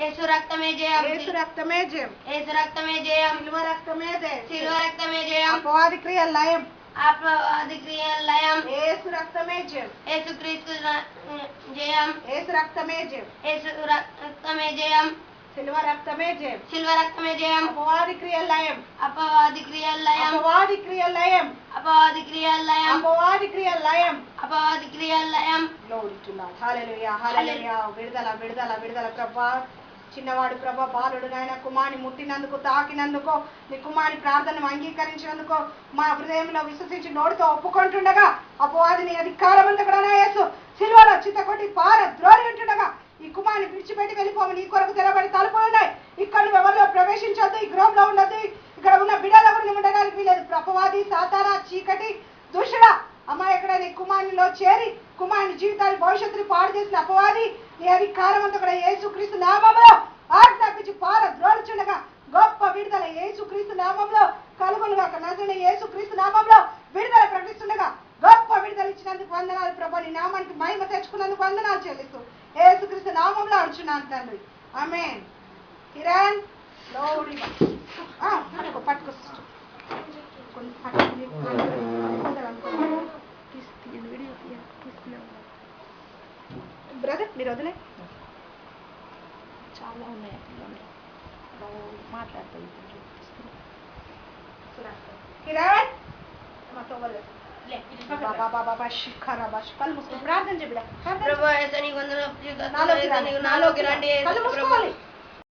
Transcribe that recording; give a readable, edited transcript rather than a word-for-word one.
యేసు రక్తమే జయం, యేసు రక్తమే జయం, యేసు రక్తమే జయం, శిలువ రక్తమే జయం, శిలువ రక్తమే జయం, అపవాది క్రియ లయం, అపవాది క్రియ లయం, యేసు రక్తమే జయం, యేసుక్రీస్తు జయం, యేసు రక్తమే జయం, యేసు రక్తమే జయం, శిలువ రక్తమే జయం, శిలువ రక్తమే జయం, అపవాది క్రియ లయం, అపవాది క్రియ లయం, అపవాది క్రియ లయం, అపవాది క్రియ లయం, అపవాది క్రియ లయం. అపవాది క్రియ లయం. Glory to Lord. Hallelujah, hallelujah. విడుదల విడుదల విడుదల ప్రభా. చిన్నవాడు ప్రభా, బాలుడు నాయన కుమారుని ముట్టినందుకు, తాకినందుకు, నీ కుమారుని ప్రార్థనను అంగీకరించినందుకు, మా హృదయంలో విశ్వసించి నోటితో ఒప్పుకుంటుండగా అపవాదిని అధికారం అంతా కూడా యేసు సిలువలో చిత్తకొట్టి పార ద్రోణి ఉంటుండగా ఈ కుమారుని విడిచిపెట్టి వెళ్ళిపోమని నీ కొరకు తెరబడి తలుపులు ఉన్నాయి. ఇక్కడ నువ్వు ఎవరిలో ప్రవేశించొద్దు, ఈ గృహంలో ఉండొద్దు, ఇక్కడ ఉన్న బిడ్డల గురించి ఉండడానికి వీలేదు. అపవాది, సాతానా, చీకటి, దుష్టుడా అమ్మ ఎక్కడ నీ కుమారునిలో చేరి కుమారుని జీవితాన్ని భవిష్యత్తుని పాడు చేసిన అపవాది నీ అధికారం అంతా కూడా యేసుక్రీస్తు నామములో ఆజ్ఞాపించి పార ద్రోణిచుండగా గొప్ప విడుదల యేసుక్రీస్తు నామంలో కలుగునుగా. నజరేయుడైన యేసుక్రీస్తు నామంలో విడుదల ప్రకటిస్తుండగా గొప్ప విడుదల ఇచ్చినందుకు వందనాలు ప్రభా. నీ నామానికి మహిమ తెచ్చుకున్నందుకు వందనాలు చెల్లిస్తూ యేసుక్రీస్తు నామంలో అడుచున్నాను తండ్రి. ఆమేన్. కిరణ్ పట్టుకో బ్రదర్, మీరు వదిలే. చాలా ఉన్నాయి మాట్లాడుతుంది. కిరణ్ ప్రార్థన చెప్పి ప్రభువా యేసు నీకు వందనాలు. నాలోకి రండి యేసు ప్రభువా.